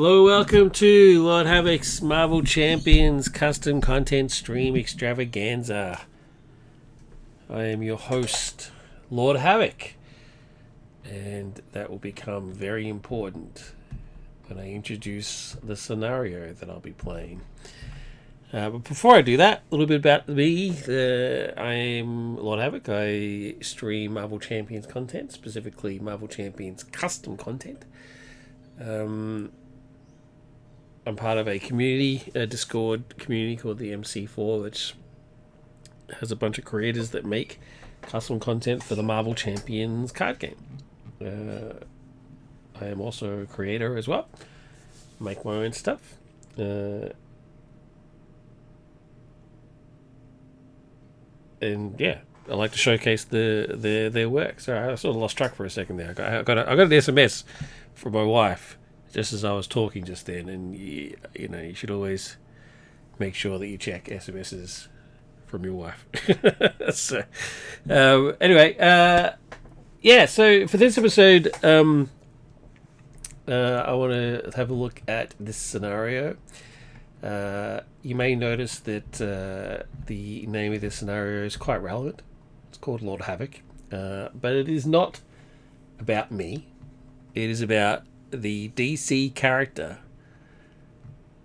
Hello, welcome to Lord Havok's Marvel Champions custom content stream extravaganza. I am your host, Lord Havok, and that will become very important when I introduce the scenario that I'll be playing. But before I do that, a little bit about me. I am Lord Havok. I stream Marvel Champions content, specifically Marvel Champions custom content. I'm part of a community, a Discord community called the MC4, which has a bunch of creators that make custom content for the Marvel Champions card game. I am also a creator as well. Make my own stuff. And yeah, I like to showcase their work. So I sort of lost track for a second there. I got an SMS from my wife just as I was talking just then, and you should always make sure that you check SMSs from your wife. So anyway, yeah. So for this episode, I want to have a look at this scenario. You may notice that the name of this scenario is quite relevant. It's called Lord Havok, but it is not about me. It is about the DC character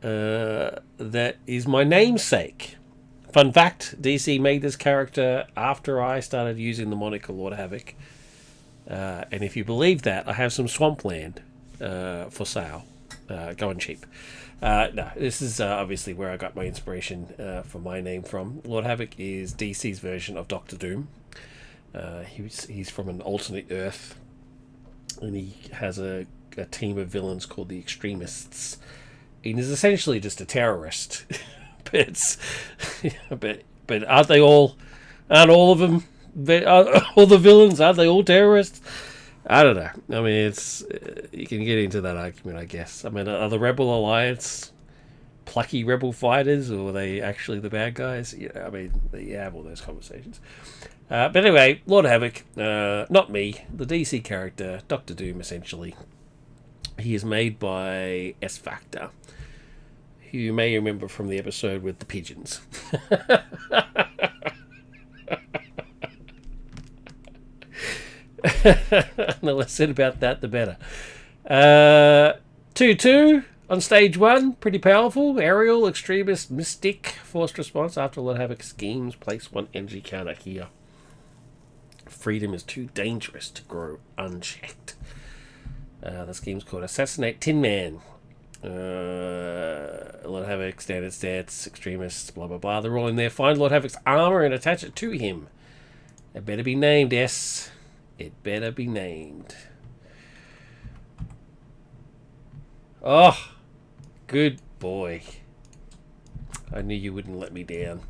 that is my namesake. Fun fact, DC made this character after I started using the moniker Lord Havok. And if you believe that, I have some swampland for sale, going cheap. No, this is obviously where I got my inspiration for my name from. Lord Havok is DC's version of Doctor Doom. He's from an alternate Earth, and he has a team of villains called the Extremists. And he's essentially just a terrorist. but aren't they all? Aren't all of them? All the villains, aren't they all terrorists? I don't know. I mean, it's you can get into that argument, I guess. I mean, are the Rebel Alliance plucky rebel fighters, or are they actually the bad guys? I mean, you have all those conversations. But anyway, Lord Havok, not me, the DC character, Doctor Doom, essentially. He is made by S Factor, who you may remember from the episode with the pigeons. The less said about that, the better. 2-2 on stage 1, pretty powerful. Aerial, Extremist, Mystic, forced response after Lord Havok schemes. Place 1 energy counter here. Freedom is too dangerous to grow unchecked. The scheme's called Assassinate Tin Man. Lord Havok, standard stats, Extremists, blah blah blah. They're all in there. Find Lord Havok's armor and attach it to him. It better be named, S. It better be named. Oh, good boy. I knew you wouldn't let me down.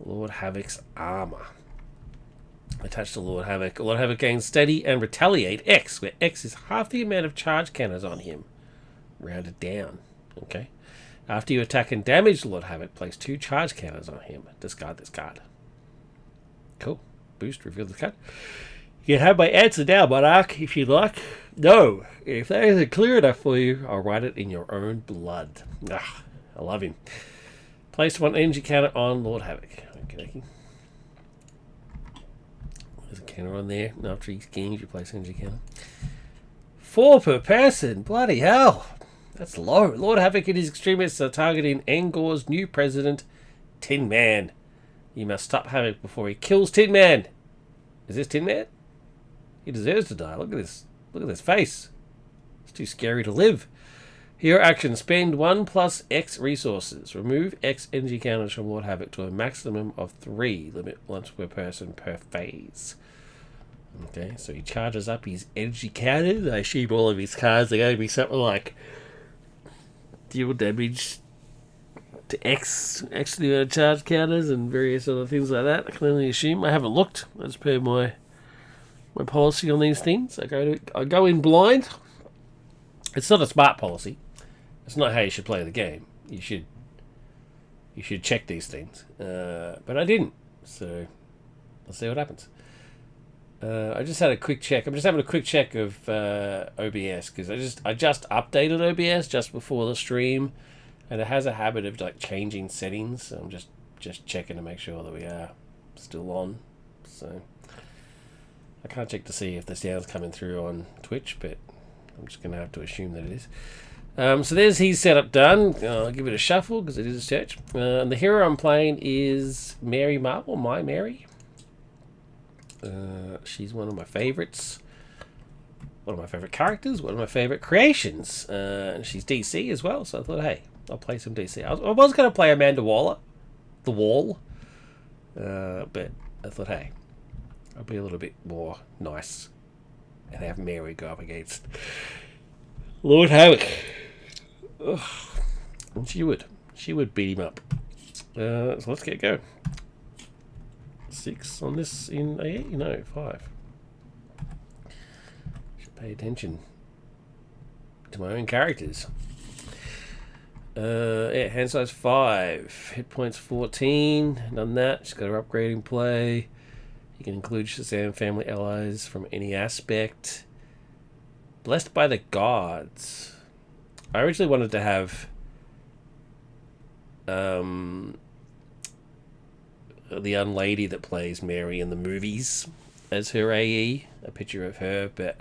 Lord Havok's armor. Attached to Lord Havok. Lord Havok gains Steady and Retaliate X, where X is half the amount of charge counters on him. Rounded down. Okay. After you attack and damage Lord Havok, place 2 charge counters on him. Discard this card. Cool. Boost, reveal the card. You can have my answer now, Monarch, if you'd like. No. If that isn't clear enough for you, I'll write it in your own blood. I love him. Place 1 energy counter on Lord Havok. Okay. There's a counter on there. After each schemes, you place energy counter. 4 per person. Bloody hell. That's low. Lord Havok and his extremists are targeting Angor's new president, Tin Man. You must stop Havok before he kills Tin Man. Is this Tin Man? He deserves to die. Look at this. Look at this face. It's too scary to live. Hero action. Spend 1 plus X resources. Remove X energy counters from Lord Havok to a maximum of 3. Limit once per person per phase. Okay, so he charges up his energy counters. I assume all of his cards are going to be something like deal damage to X the charge counters and various other things like that. I can only assume. I haven't looked as per my policy on these things. I go in blind. It's not a smart policy. It's not how you should play the game. You should check these things. But I didn't. So let's see what happens. I just had a quick check. I'm just having a quick check of OBS because I just updated OBS just before the stream, and it has a habit of like changing settings. So I'm just checking to make sure that we are still on. So I can't check to see if the sound's coming through on Twitch, but I'm just gonna have to assume that it is. So there's his setup done. I'll give it a shuffle because it is a search. And the hero I'm playing is Mary Marvel, my Mary. She's one of my favorites. One of my favorite characters. One of my favorite creations. And she's DC as well. So I thought, hey, I'll play some DC. I was going to play Amanda Waller, The Wall. But I thought, hey, I'll be a little bit more nice and have Mary go up against Lord Havok. And she would beat him up. So let's get going. 6 on this in AE? No, 5. Should pay attention to my own characters. Yeah, hand size 5, hit points 14. Done that. She's got her upgrading play. You can include Shazam family allies from any aspect. Blessed by the gods. I originally wanted to have the young lady that plays Mary in the movies as her AE, a picture of her, but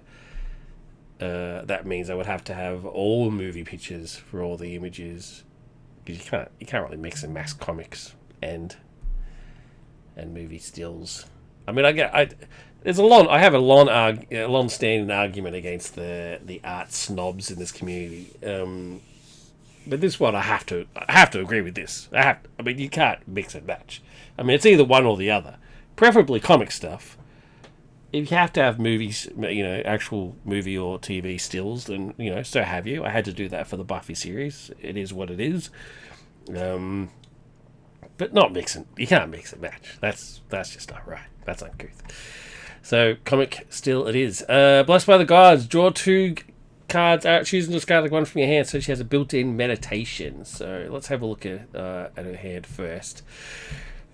that means I would have to have all movie pictures for all the images, because you can't really mix and match comics and movie stills. I mean, I have a long standing argument against the art snobs in this community. But this one, I have to agree with this. I mean, you can't mix and match. I mean, it's either one or the other. Preferably comic stuff. If you have to have movies, actual movie or TV stills, then, so have you. I had to do that for the Buffy series. It is what it is. But not mixing. You can't mix and match. That's just not right. That's uncouth. So, comic still it is. Blessed by the gods. Draw 2 cards out. Choose and discard one from your hand. So she has a built-in meditation. So let's have a look at her hand first.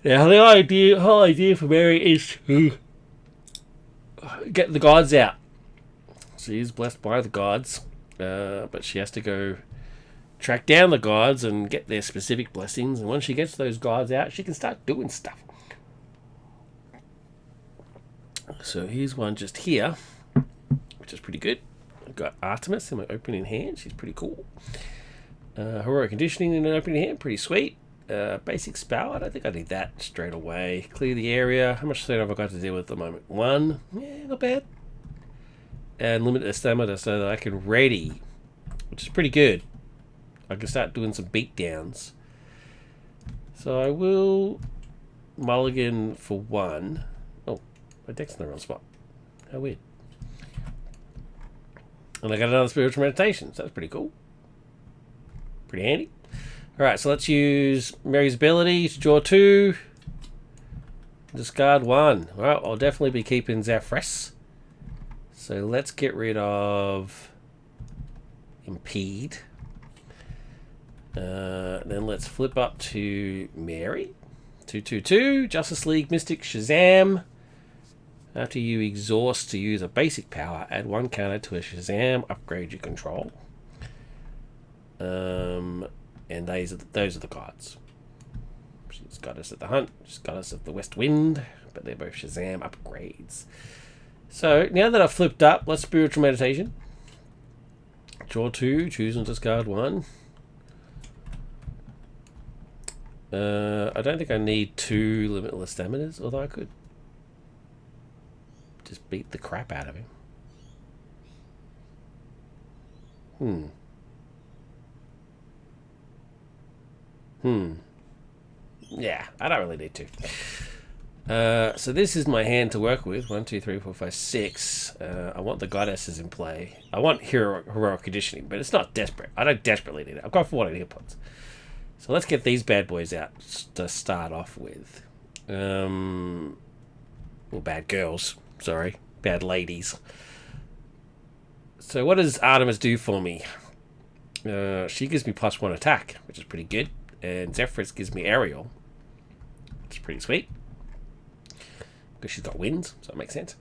Now, the whole idea for Mary is to get the gods out. She's blessed by the gods, but she has to go track down the gods and get their specific blessings. And once she gets those gods out, she can start doing stuff. So here's one just here, which is pretty good. I've got Artemis in my opening hand. She's pretty cool. Heroic conditioning in an opening hand. Pretty sweet. Basic spell. I don't think I need that straight away. Clear the area. How much stamina have I got to deal with at the moment? 1. Yeah, not bad. And limit the stamina so that I can ready, which is pretty good. I can start doing some beatdowns. So I will mulligan for 1. Oh, my deck's in the wrong spot. How weird. And I got another spiritual meditation, so that's pretty cool. Pretty handy. Alright, so let's use Mary's ability to draw 2. Discard 1. Alright, I'll definitely be keeping Zephrys. So let's get rid of Impede. Then let's flip up to Mary. 2/2/2. Justice League Mystic Shazam. After you exhaust to use a basic power, add 1 counter to a Shazam, upgrade your control. And those are the cards. She's Goddess of the Hunt, she's Goddess of the West Wind, but they're both Shazam upgrades. So, now that I've flipped up, let's Spiritual Meditation. Draw 2, choose and discard 1. I don't think I need 2 limitless staminas, although I could just beat the crap out of him. Yeah, I don't really need to. So this is my hand to work with. 1, 2, 3, 4, 5, 6. I want the goddesses in play. I want heroic conditioning, but it's not desperate. I don't desperately need it. I've got 14 hit points. So let's get these bad boys out to start off with. Well, bad girls. Sorry. Bad ladies. So what does Artemis do for me? She gives me +1 attack, which is pretty good. And Zephrys gives me aerial, which is pretty sweet. Because she's got wings, so it makes sense.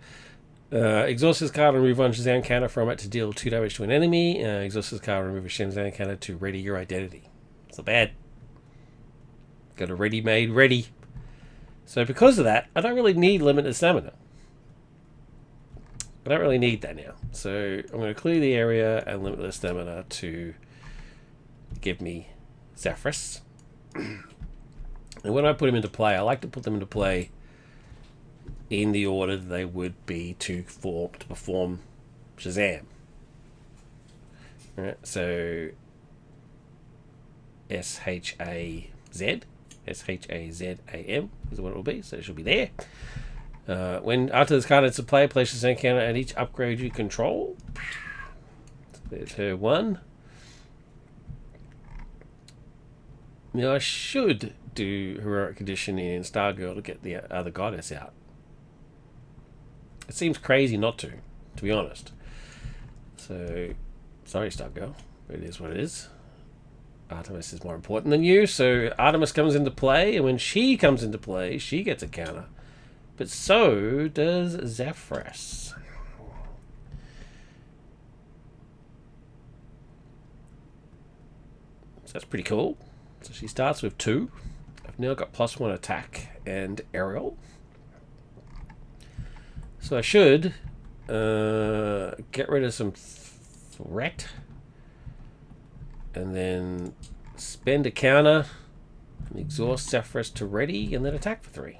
Exhaust this card and remove one Shazam counter from it to deal 2 damage to an enemy. Exhaust this card and remove a Shazam counter to ready your identity. It's not bad. Got a ready-made ready. So because of that, I don't really need limited stamina. I don't really need that now. So I'm going to clear the area and limit the stamina to give me Zephrys. And when I put them into play, I like to put them into play in the order that they would be to perform Shazam. Alright, so S-H-A-Z, S-H-A-Z-A-M is what it will be, so it should be there. When after this card it's a play, place Shazam counter at each upgrade you control. There's her one. Now I should do Heroic Condition in Stargirl to get the other goddess out. It seems crazy not to be honest. So, sorry Stargirl, but it is what it is. Artemis is more important than you, so Artemis comes into play, and when she comes into play, she gets a counter. But so does Zephrys. So that's pretty cool. So she starts with 2. I've now got +1 attack and aerial. So I should get rid of some threat and then spend a counter and exhaust Zephrys to ready and then attack for 3.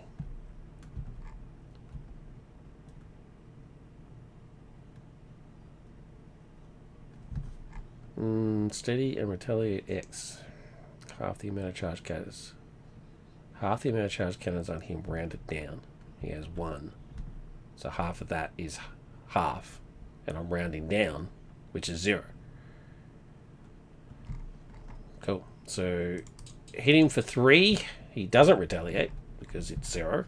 Steady and retaliate X. Half the amount of charge cannons. Half the amount of charge cannons on him rounded down. He has 1. So half of that is half. And I'm rounding down, which is 0. Cool. So hit him for 3. He doesn't retaliate because it's 0.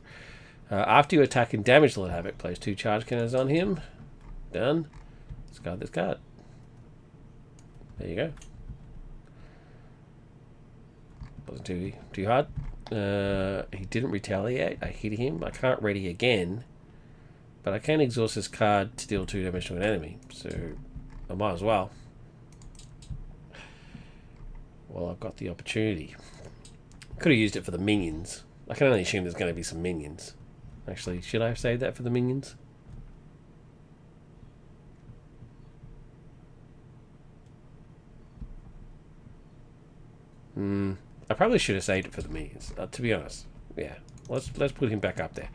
After you attack and damage Lord Havok, place 2 charge cannons on him. Done. Discard this card. There you go. Wasn't too hard. He didn't retaliate. I hit him. I can't ready again. But I can exhaust this card to deal 2 damage to an enemy. So I might as well. Well, I've got the opportunity. Could have used it for the minions. I can only assume there's going to be some minions. Actually, should I have saved that for the minions? I probably should have saved it for the minions, to be honest. Yeah, let's put him back up there.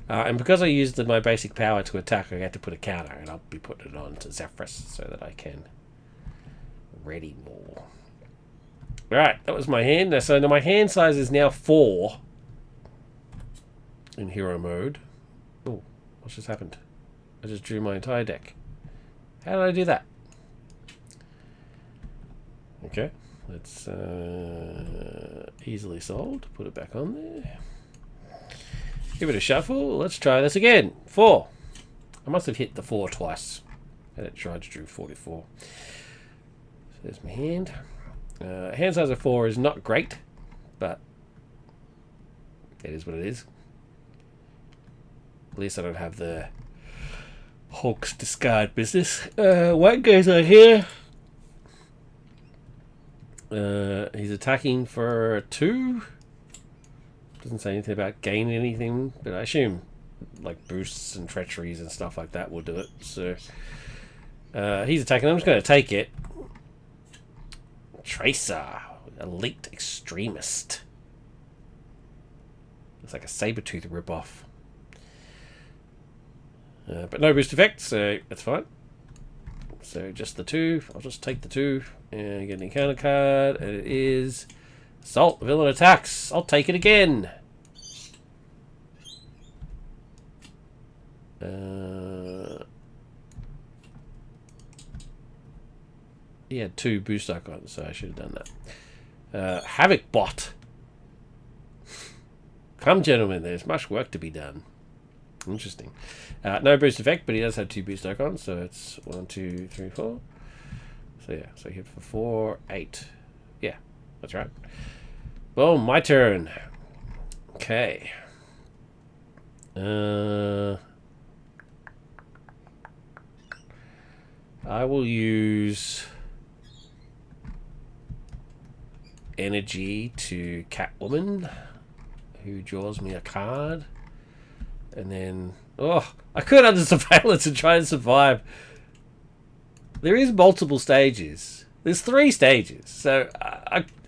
And because I used my basic power to attack, I had to put a counter, and I'll be putting it on to Zephrys so that I can ready more. Alright, that was my hand. So now my hand size is now 4 in hero mode. Oh, what just happened? I just drew my entire deck. How did I do that? Okay. Let's easily solved. Put it back on there. Give it a shuffle. Let's try this again. 4. I must have hit the 4 twice. And it tried to drew 44. So there's my hand. Hand size of 4 is not great, but it is what it is. At least I don't have the Hulk's discard business. One goes on here. He's attacking for 2. Doesn't say anything about gaining anything, but I assume like boosts and treacheries and stuff like that will do it. So he's attacking. I'm just going to take it. Tracer, elite extremist. It's like a Sabretooth ripoff. But no boost effect, so that's fine. So just the 2. I'll just take the 2 and get an encounter card, and it is Assault. The villain attacks. I'll take it again. He had 2 boost icons, so I should have done that. Havok bot. Come, gentlemen, there's much work to be done. Interesting. No boost effect, but he does have 2 boost icons, so it's 1, 2, 3, 4. So yeah, so he hit for 4, 8. Yeah, that's right. Boom, my turn. Okay. I will use energy to Catwoman, who draws me a card. And then, oh, I could under surveillance and try and survive. There is multiple stages. There's 3 stages. So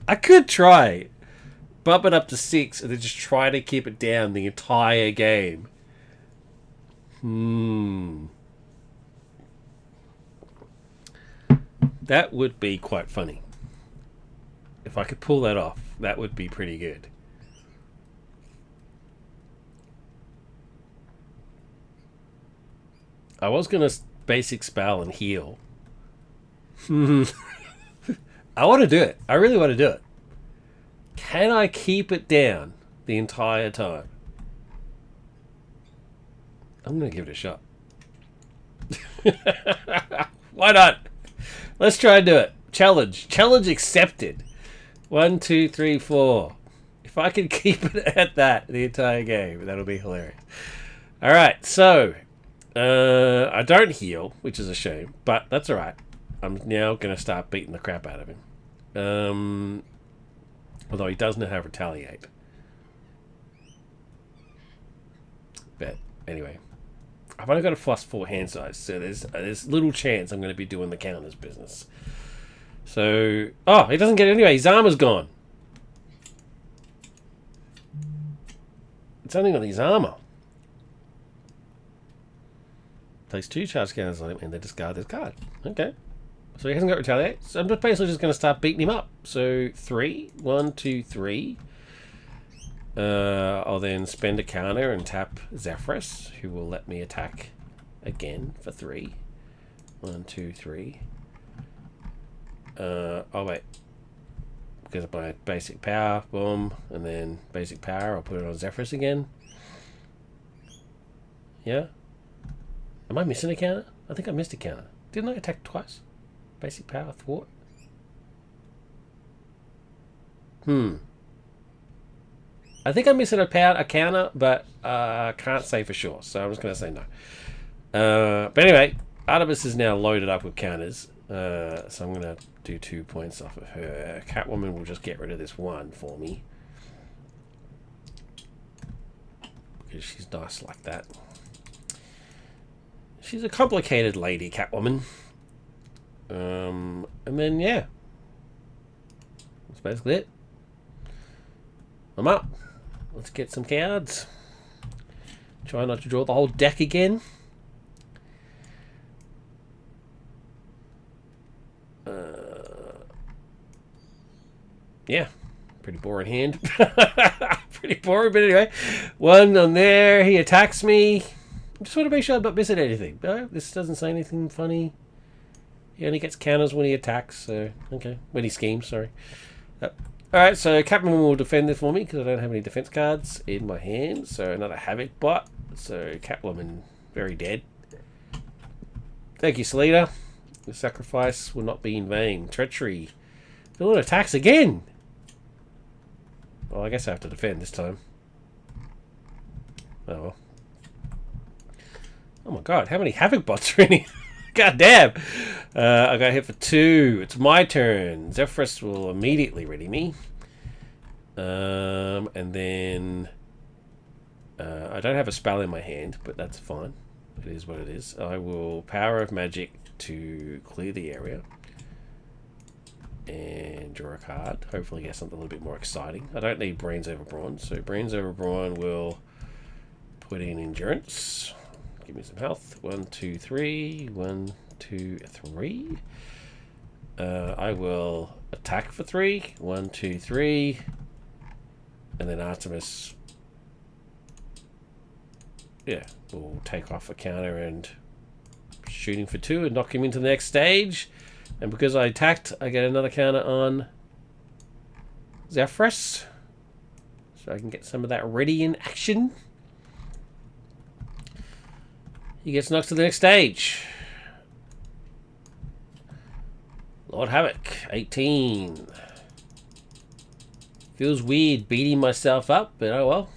I could try bump it up to 6 and then just try to keep it down the entire game. That would be quite funny. If I could pull that off, that would be pretty good. I was going to basic spell and heal. I want to do it. I really want to do it. Can I keep it down the entire time? I'm going to give it a shot. Why not? Let's try and do it. Challenge. Challenge accepted. 1, 2, 3, 4. If I can keep it at that the entire game, that'll be hilarious. Alright, so I don't heal, which is a shame, but that's alright. I'm now going to start beating the crap out of him. Although he does know how to retaliate. But anyway, I've only got a +4 hand size, so there's little chance I'm going to be doing the counters business. So, oh, he doesn't get it anyway. His armor's gone. It's only on his armor. Place 2 charge counters on him and then discard this card. Okay. So he hasn't got retaliate. So I'm basically just going to start beating him up. So 3, 1, 2, 3. I'll then spend a counter and tap Zephrys, who will let me attack again for 3. 1, 2, 3. Oh wait. Because of my basic power, boom, and then basic power, I'll put it on Zephrys again. Yeah? Am I missing a counter? I think I missed a counter. Didn't I attack twice? Basic power, thwart. I think I'm missing a counter, but I can't say for sure, so I'm just going to say no. But anyway, Artemis is now loaded up with counters, so I'm going to do 2 points off of her. Catwoman will just get rid of this 1 for me, because she's nice like that. She's a complicated lady, Catwoman. And then, yeah. That's basically it. I'm up. Let's get some cards. Try not to draw the whole deck again. Yeah. Pretty boring hand. Pretty boring, but anyway. 1 on there. He attacks me. I just want to make sure I'm not missing anything. No, this doesn't say anything funny. He only gets counters when he attacks, so okay. When he schemes, sorry. Alright, so Catwoman will defend this for me because I don't have any defense cards in my hand. So another Havok bot. So Catwoman, very dead. Thank you, Selena. The sacrifice will not be in vain. Treachery. Villain attacks again. Well, I guess I have to defend this time. Oh well. Oh my god, how many Havok bots are in here? God damn! I got hit for 2. It's my turn. Zephrys will immediately ready me. And then I don't have a spell in my hand, but that's fine. It is what it is. I will Power of Magic to clear the area. And draw a card. Hopefully get something a little bit more exciting. I don't need Brains over Brawn, so Brains over Brawn will put in Endurance. Give me some health. 1, 2, 3. 1, 2, 3. I will attack for 3. 1, 2, 3. And then Artemis, yeah, will take off a counter and shooting for 2 and knock him into the next stage. And because I attacked, I get another counter on Zephrys, so I can get some of that ready in action. He gets knocked to the next stage. Lord Havok, 18. Feels weird beating myself up, but oh well.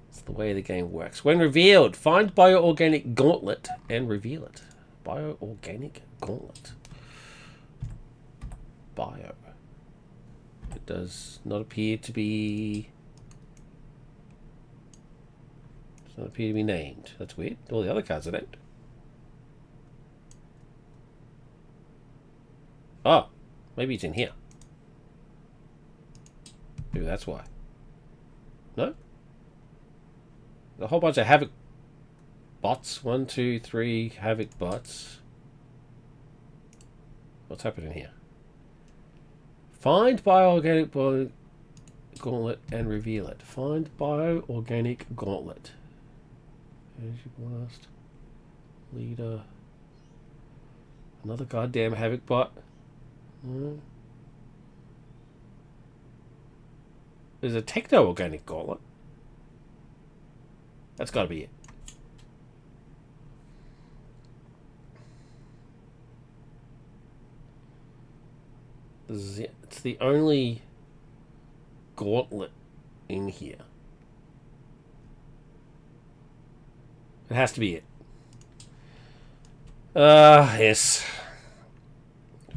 It's the way the game works. When revealed, find bioorganic gauntlet and reveal it. Bio-organic gauntlet. Bio. It does not appear to be... Does not appear to be named. That's weird. All the other cards are named. Oh, maybe it's in here. Maybe that's why. No? A whole bunch of Havok bots. 1, 2, 3 Havok bots. What's happening here? Find bio-organic gauntlet and reveal it. Find bio-organic gauntlet. Energy blast. Leader. Another goddamn Havok bot. There's a techno-organic gauntlet. That's got to be it. It's the only gauntlet in here. It has to be it. Yes.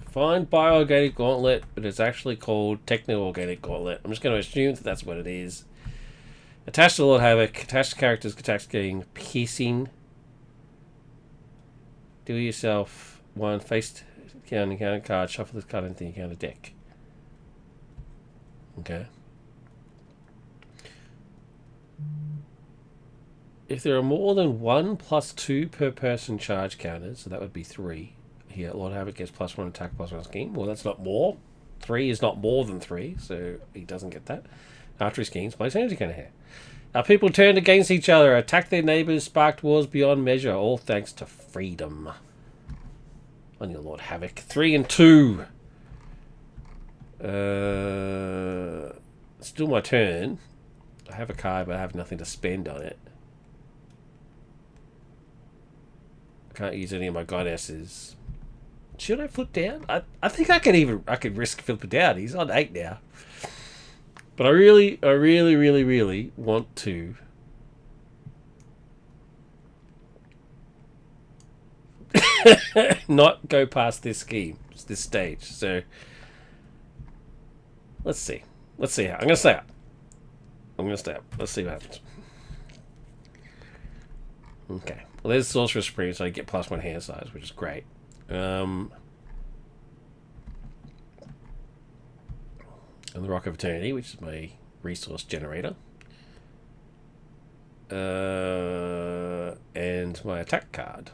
Find bio-organic gauntlet, but it's actually called techno-organic gauntlet. I'm just going to assume that that's what it is. Attached to Lord Havok. Attached characters. Attached getting piercing. Do yourself one face encounter card. Shuffle this card into the encounter deck. Okay. If there are more than 1 + 2 per person charge counters, so that would be 3. Here, Lord Havok gets +1 attack, +1 scheme. Well, that's not more. 3 is not more than 3, so he doesn't get that. After he schemes, place energy counter here. Our people turned against each other, attacked their neighbours, sparked wars beyond measure, all thanks to freedom. On your Lord Havok. 3 and 2. Still my turn. I have a card, but I have nothing to spend on it. I can't use any of my goddesses. Should I flip down? I think I could risk flipping down. He's on 8 now. But I really want to not go past this scheme, this stage. So let's see. Let's see how. I'm gonna stay up. Let's see what happens. Okay. Well, there's Sorcerer Supreme, so I get +1 hand size, which is great. And the Rock of Eternity, which is my resource generator. And my attack card.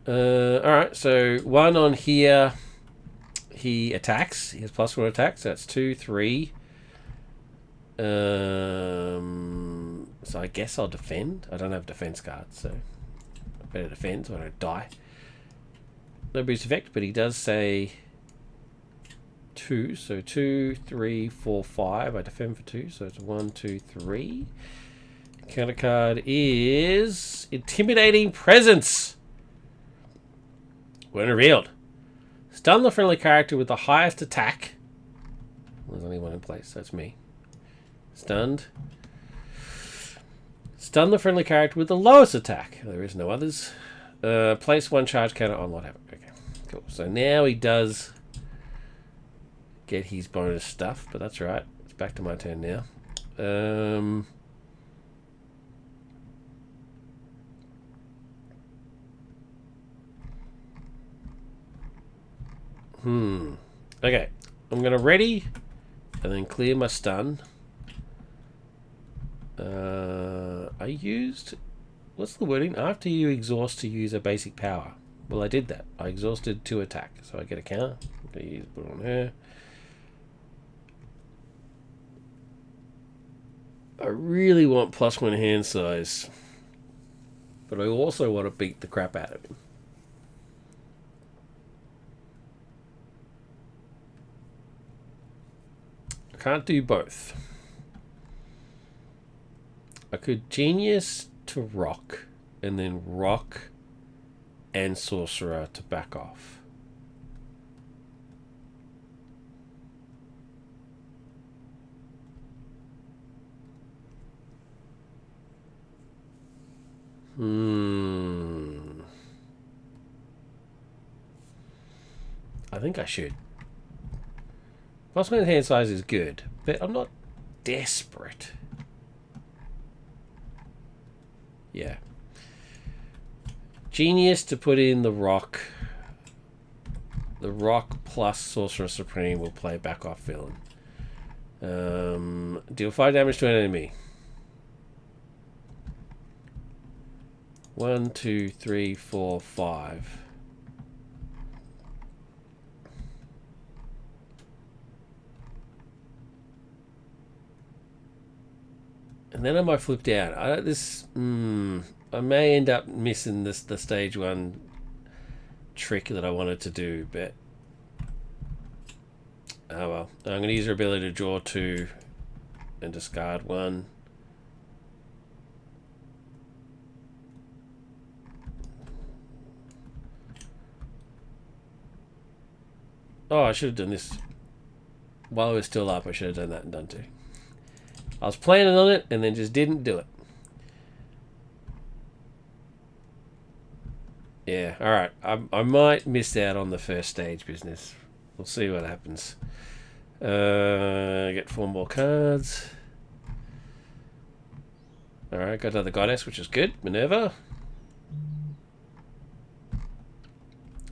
Alright, so 1 on here. He attacks. He has +1 attack, so that's 2, 3. So I guess I'll defend. I don't have defense cards, so I better defend so I don't die. No boost effect, but he does say 2. So 2, 3, 4, 5. I defend for 2, so it's 1, 2, 3. Counter card is Intimidating Presence. When revealed. Stun the friendly character with the highest attack. There's only one in place, so that's me. Stunned. Stun the friendly character with the lowest attack. There is no others. Place 1 charge counter on Lord Havok. Okay, cool. So now he does get his bonus stuff, but that's right. It's back to my turn now. Okay. I'm going to ready and then clear my stun. I used... What's the wording? After you exhaust to use a basic power. Well, I did that. I exhausted to attack. So I get a counter. Put it on her. I really want +1 hand size. But I also want to beat the crap out of him. I can't do both. I could Genius to Rock, and then Rock and Sorcerer to back off. I think I should. Plus my hand size is good, but I'm not desperate. Yeah. Genius to put in the rock. The rock plus Sorcerer Supreme will play back off villain. Deal 5 damage to an enemy. 1, 2, 3, 4, 5. And then I might flip down. I may end up missing the stage 1 trick that I wanted to do, but oh well. I'm going to use her ability to draw 2 and discard 1. Oh, I should have done this while it was still up. I should have done that and done 2. I was planning on it and then just didn't do it. Yeah, alright. I might miss out on the first stage business. We'll see what happens. Get 4 more cards. Alright, got another goddess, which is good. Minerva.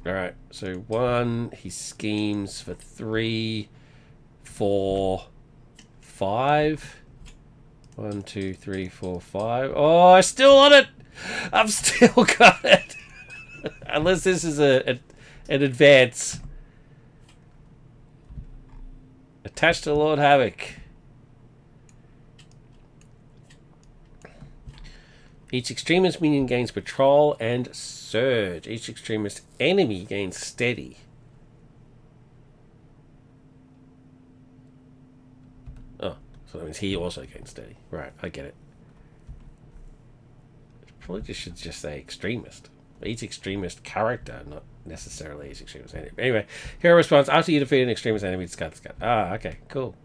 Alright, so 1, he schemes for 3, 4, 5. 1, 2, 3, 4, 5. Oh, I still on it! I've still got it! Unless this is an advance. Attached to Lord Havok. Each extremist minion gains patrol and surge. Each extremist enemy gains steady. Oh, so that means he also gains steady. Right, I get it. Probably should just say extremist. Each extremist character, not necessarily each extremist enemy. Anyway, hero response: after you defeat an extremist enemy, discard. Ah, okay, cool.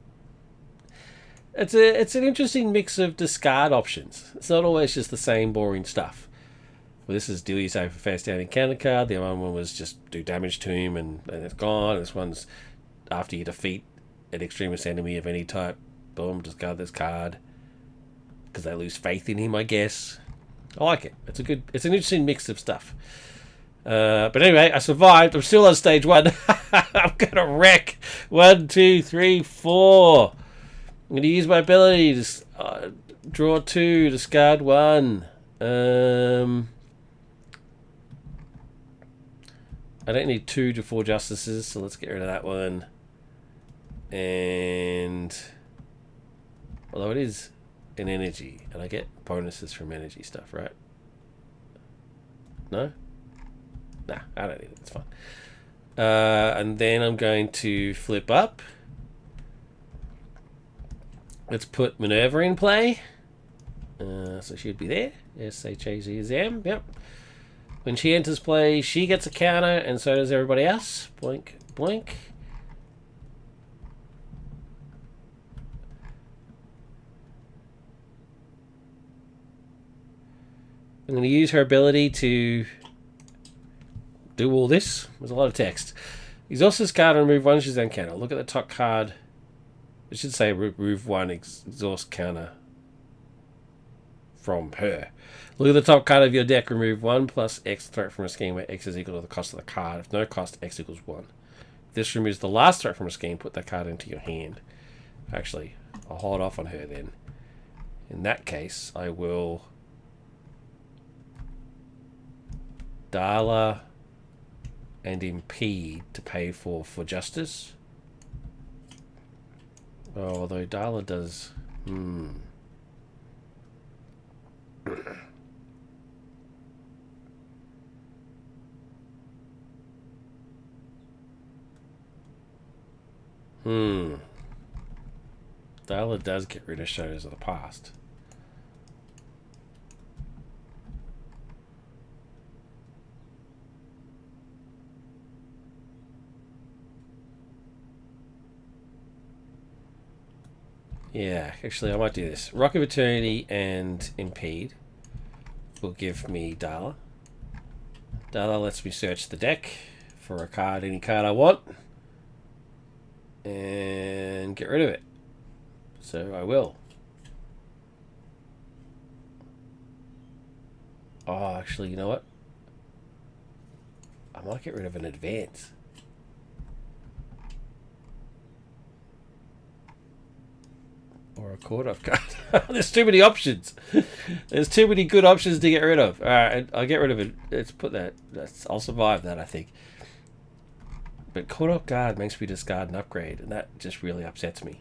It's an interesting mix of discard options. It's not always just the same boring stuff. Well, this is deal you save for face down encounter card. The other one was just do damage to him and it's gone. This one's after you defeat an extremist enemy of any type. Boom, discard this card because they lose faith in him, I guess. I like it. It's an interesting mix of stuff. But anyway, I survived. I'm still on stage 1. I'm gonna wreck. 1, 2, 3, 4. I'm gonna use my ability to draw 2, discard 1. I don't need 2 to 4 justices, so let's get rid of that one. And although it is an energy, and I get bonuses from energy stuff, right? No? Nah, I don't need it. It's fine. And then I'm going to flip up. Let's put Minerva in play. So she'd be there. S-H-A-Z-M. Yep. When she enters play, she gets a counter, and so does everybody else. Blink, blink. I'm going to use her ability to do all this. There's a lot of text. Exhaust this card and remove 1 Shazam counter. Look at the top card. It should say remove 1 exhaust counter from her. Look at the top card of your deck. Remove 1 plus X threat from a scheme where X is equal to the cost of the card. If no cost, X equals 1. If this removes the last threat from a scheme, put that card into your hand. Actually, I'll hold off on her then. In that case, I will Darla and impede to pay for justice. Oh, although Darla does Darla does get rid of Shadows of the Past. Yeah, actually I might do this. Rock of Eternity and Impede will give me Dala. Dala lets me search the deck for a card, any card I want, and get rid of it. So I will. Oh, actually, you know what? I might get rid of an advance. Or a caught-off card. There's too many options. There's too many good options to get rid of. Alright, I'll get rid of it. Let's put that. I'll survive that, I think. But caught-off guard makes me discard an upgrade, and that just really upsets me.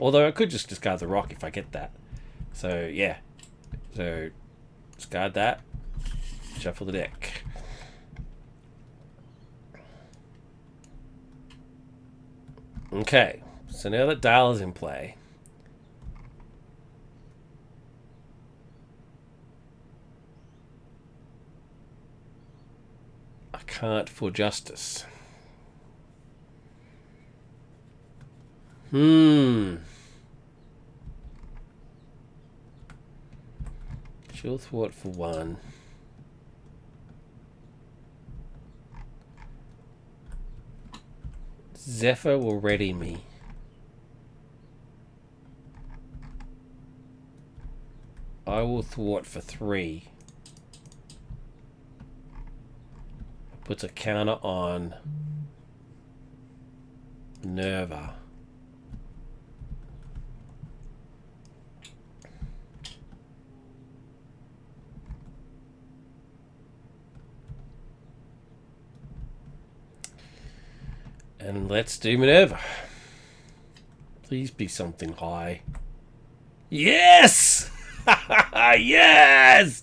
Although I could just discard the rock if I get that. So, yeah. So, discard that. Shuffle the deck. Okay. So now that Dala's in play, I can't for justice. Chill thwart for 1. Zephyr will ready me. I will thwart for 3. Puts a counter on Nerva. And let's do Minerva. Please be something high. Yes! Yes!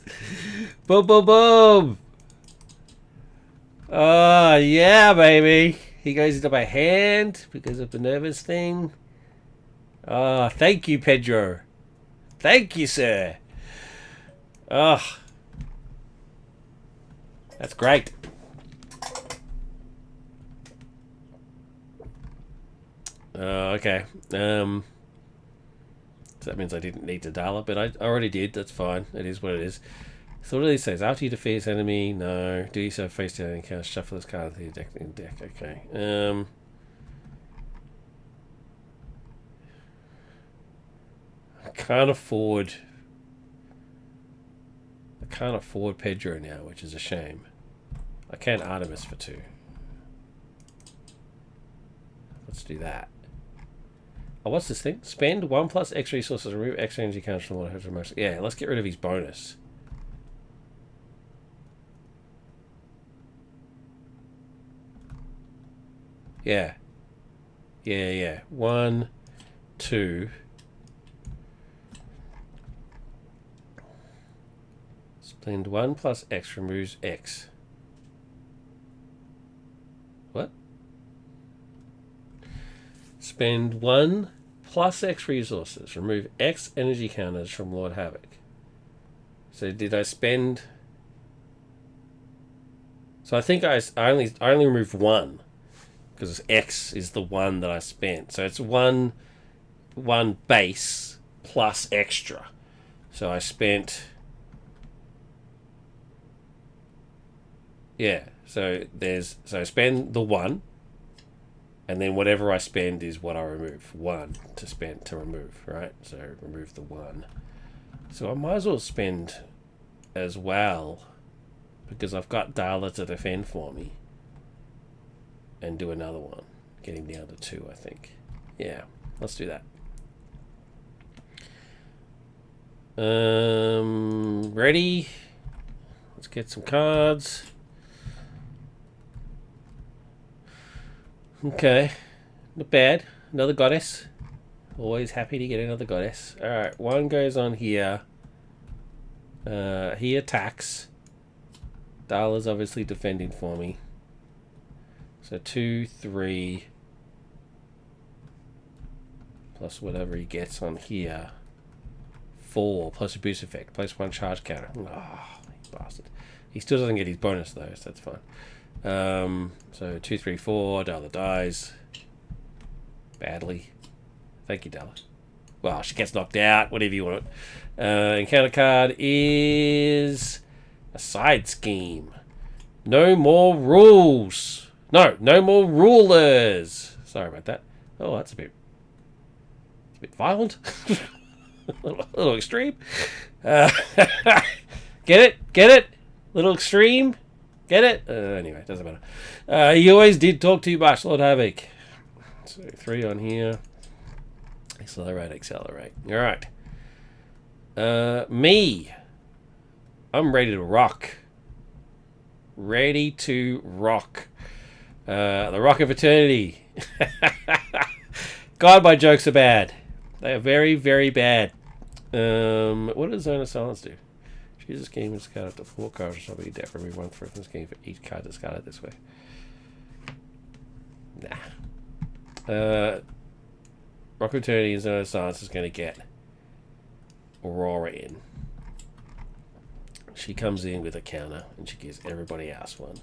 Boom, boom, boom! Oh, yeah, baby. He goes into my hand because of Minerva's thing. Oh, thank you, Pedro. Thank you, sir. Oh. That's great. Okay. So that means I didn't need to Dala, but I already did. That's fine. It is what it is. So what do these says? After you defeat this enemy, no. Do you so face down and cast shuffle this card into your deck? Okay. I can't afford Pedro now, which is a shame. I can Artemis for 2. Let's do that. Oh, what's this thing? Spend 1 plus X resources, remove X energy counters from Lord Havok. Yeah, let's get rid of his bonus. Yeah. Yeah. 1, 2. Spend 1 plus X removes X. What? Spend 1 plus X resources. Remove X energy counters from Lord Havok. So did I spend... So I think I only removed 1. Because X is the 1 that I spent. So it's 1 base plus extra. So I spent... Yeah. So I spend the 1. And then whatever I spend is what I remove. 1 to remove, right? So remove the 1. So I might as well spend as well, because I've got Dala to defend for me. And do another one. Getting down to 2, I think. Yeah, let's do that. Ready? Let's get some cards. Okay, not bad. Another goddess. Always happy to get another goddess. Alright, 1 goes on here. He attacks. Dala's obviously defending for me. So 2, 3. Plus whatever he gets on here. 4 plus a boost effect. Plus 1 charge counter. Oh, you bastard. He still doesn't get his bonus though, so that's fine. So 2, 3, 4. Dala dies. Badly. Thank you, Dala. Well, she gets knocked out, whatever you want. Encounter card is a side scheme. No more rules. No more rulers. Sorry about that. Oh, that's a bit violent. a little extreme. Get it? Little extreme. Get it? Anyway, doesn't matter. You always did talk too much, Lord Havok. So 3 on here. Accelerate. All right. Me. I'm ready to rock. The Rock of Eternity. God, my jokes are bad. They are very, very bad. What does Zone of Silence do? Choose a scheme and discard up to 4 cards or something. Death. Remove 1 from the scheme for each card discarded this way. Nah. Rock of Eternity and Zone of Silence is going to get Aurora in. She comes in with a counter and she gives everybody else one.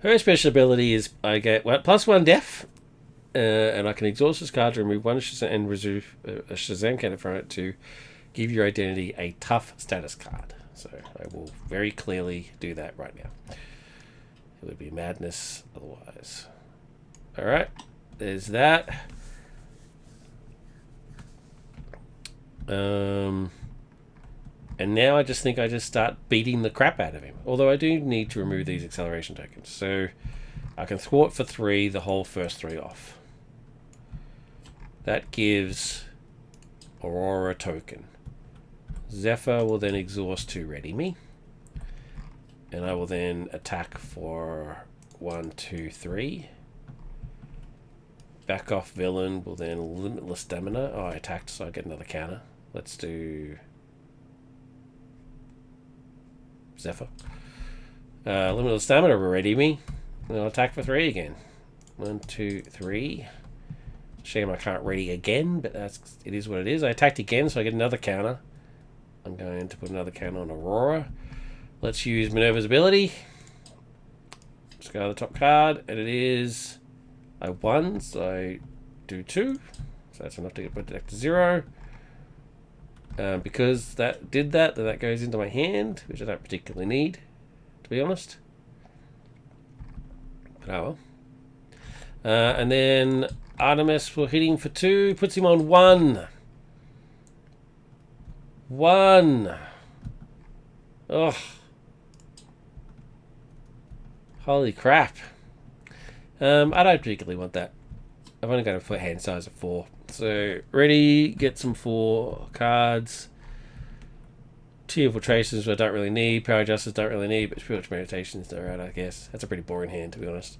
Her special ability is I get +1 def, and I can exhaust this card to remove 1 and reserve a Shazam counter from it to give your identity a tough status card. So I will very clearly do that right now. It would be madness otherwise. Alright, there's that. And now I just think I just start beating the crap out of him. Although I do need to remove these acceleration tokens. So I can thwart for 3 the whole first 3 off. That gives Aurora a token. Zephyr will then exhaust to ready me. And I will then attack for 1, 2, 3. Back off villain will then limitless stamina. Oh, I attacked, so I get another counter. Let's do Zephyr. Limitless stamina will ready me. And I'll attack for 3 again. 1, 2, 3. Shame I can't ready again, but it is what it is. I attacked again, so I get another counter. I'm going to put another counter on Aurora. Let's use Minerva's ability. Discard the top card, and it is I won, so I do 2. So that's enough to get put the deck to 0. Because that did that, then that goes into my hand, which I don't particularly need, to be honest. But oh well. And then Artemis for hitting for 2, puts him on 1. 1. Ugh. Holy crap. I don't particularly want that. I've only got a foot hand size of 4. So, ready, get some 4 cards. Tear Filtrations I don't really need. Power Justice don't really need, but Spiritual Meditation's alright, I guess. That's a pretty boring hand, to be honest.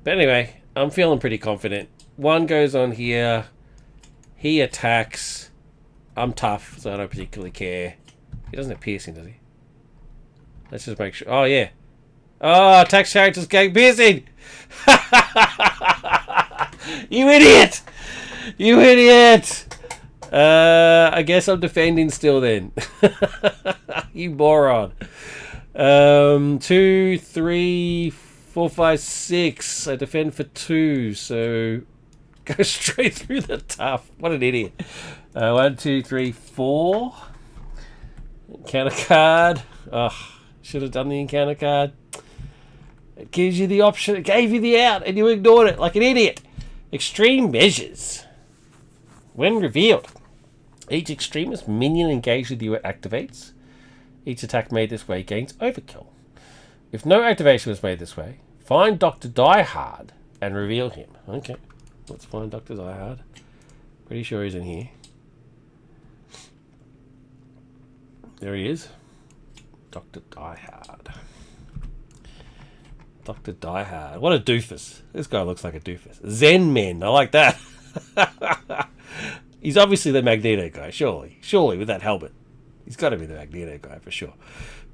But anyway, I'm feeling pretty confident. 1 goes on here. He attacks. I'm tough, so I don't particularly care. He doesn't have piercing, does he? Let's just make sure. Oh, yeah. Oh, attacks characters getting piercing! You idiot! You idiot! I guess I'm defending still then. You moron. 2, 3, 4, 5, 6. I defend for 2, so go straight through the tough. What an idiot. 1, 2, 3, 4. Encounter card. Ugh, should have done the encounter card. It gives you the option. It gave you the out, and you ignored it like an idiot. Extreme measures. When revealed, each extremist minion engaged with you activates. Each attack made this way gains overkill. If no activation was made this way, find Dr. Diehard and reveal him. Okay, let's find Dr. Diehard. Pretty sure he's in here. There he is. Dr. Diehard. Dr. Diehard. What a doofus. This guy looks like a doofus. Zen Men. I like that. He's obviously the Magneto guy, surely. Surely, with that helmet. He's got to be the Magneto guy, for sure.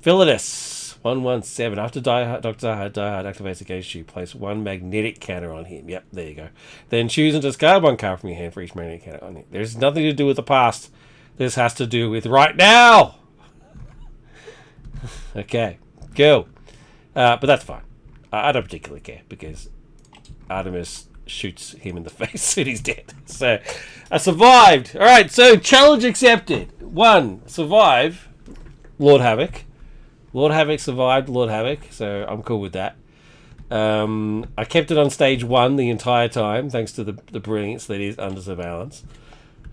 Philidus. 117. After Dr. Diehard activates against you, place 1 magnetic counter on him. Yep, there you go. Then choose and discard 1 card from your hand for each magnetic counter on him. There's nothing to do with the past. This has to do with right now! Okay, go. But that's fine. I don't particularly care, because Artemis shoots him in the face and he's dead. So I survived. All right, so challenge accepted. 1, survive Lord Havok. Lord Havok survived Lord Havok, so I'm cool with that. I kept it on stage 1 the entire time, thanks to the brilliance that is Under Surveillance.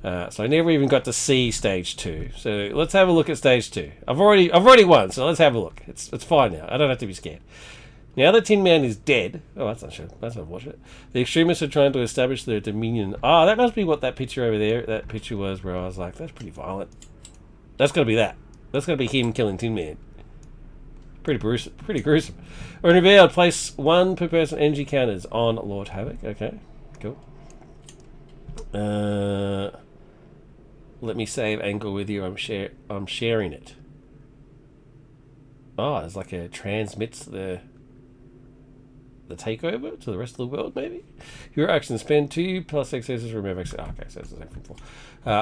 So I never even got to see stage 2. So let's have a look at stage 2. I've already won, so let's have a look. It's fine now. I don't have to be scared. Now that Tin Man is dead... Oh, that's not sure. That's not watch it. The extremists are trying to establish their dominion. Ah, that must be what that picture over there, that picture was, where I was like, that's pretty violent. That's got to be that. That's got to be him killing Tin Man. Pretty gruesome. When revealed, place 1 per person energy counters on Lord Havok. Okay, cool. Let me save angle with you. I'm sharing it. Oh, it's like a transmits the takeover to the rest of the world, maybe? Your actions spend 2 plus accesses, remember access. Okay, so it's the same from 4.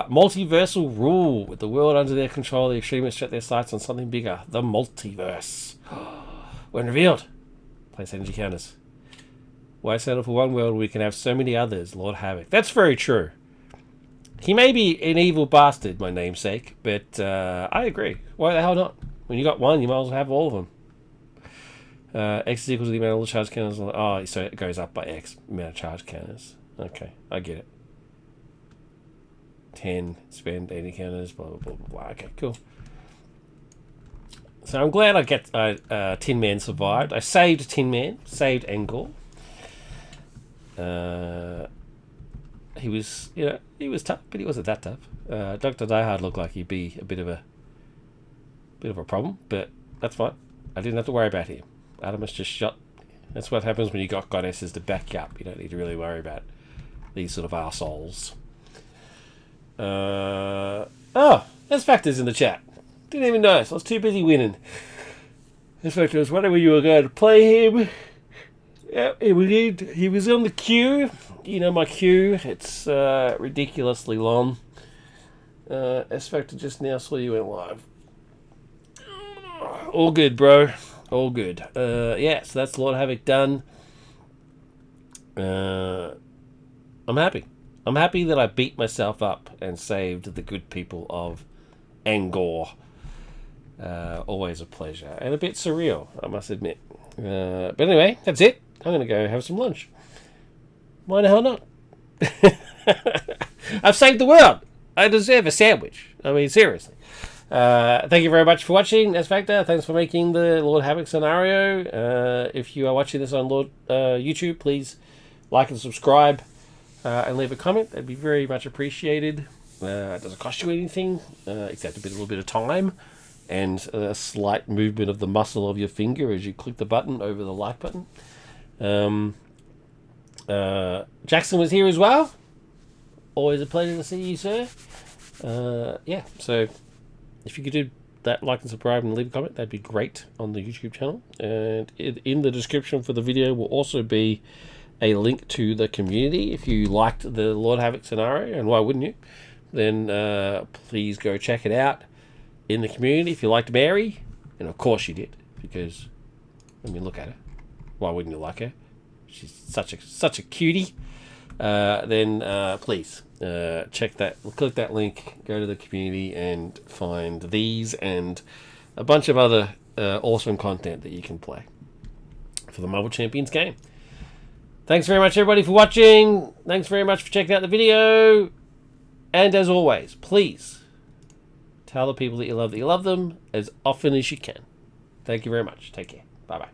Multiversal rule. With the world under their control, the extremists set their sights on something bigger. The multiverse. When revealed, place energy counters. Why settle for one world when we can have so many others, Lord Havok? That's very true. He may be an evil bastard, my namesake, but I agree. Why the hell not? When you got one, you might as well have all of them. X is equal to the amount of all charge counters. Oh, so it goes up by X amount of charge counters. Okay, I get it. 10, spend 80 counters, blah, blah, blah, blah, blah. Okay, cool. So I'm glad I get Tin Man survived. I saved Tin Man, saved Angor. He was, he was tough, but he wasn't that tough. Dr. Diehard looked like he'd be a bit of a problem, but that's fine. I didn't have to worry about him. Adamus just shot. That's what happens when you got goddesses to back you up. You don't need to really worry about these sort of arseholes. Oh, there's Factors in the chat. Didn't even notice. I was too busy winning. There's Factors. Whatever you were going to play him. Yeah, he was on the queue. You know my queue. It's ridiculously long. S Factor just now saw you went live. All good, bro. All good. Yeah, so that's Lord Havok done. I'm happy. I'm happy that I beat myself up and saved the good people of Angor. Always a pleasure. And a bit surreal, I must admit. But anyway, that's it. I'm going to go have some lunch. Why the hell not? I've saved the world. I deserve a sandwich. I mean, seriously. Thank you very much for watching, S Factor. Thanks for making the Lord Havok scenario. If you are watching this on YouTube, please like and subscribe and leave a comment. That'd be very much appreciated. It doesn't cost you anything, except a little bit of time and a slight movement of the muscle of your finger as you click the button over the like button. Jackson was here as well. Always a pleasure to see you, sir. Yeah, so if you could do that, like and subscribe and leave a comment, that'd be great on the YouTube channel. And in the description for the video will also be a link to the community. If you liked the Lord Havok scenario, and why wouldn't you, then please go check it out in the community. If you liked Mary, and of course you did, because I mean, look at her. Why wouldn't you like her? She's such a cutie. Then please check that, click that link, go to the community and find these and a bunch of other awesome content that you can play for the Marvel Champions game. Thanks very much, everybody, for watching. Thanks very much for checking out the video. And as always, please tell the people that you love them as often as you can. Thank you very much. Take care. Bye-bye.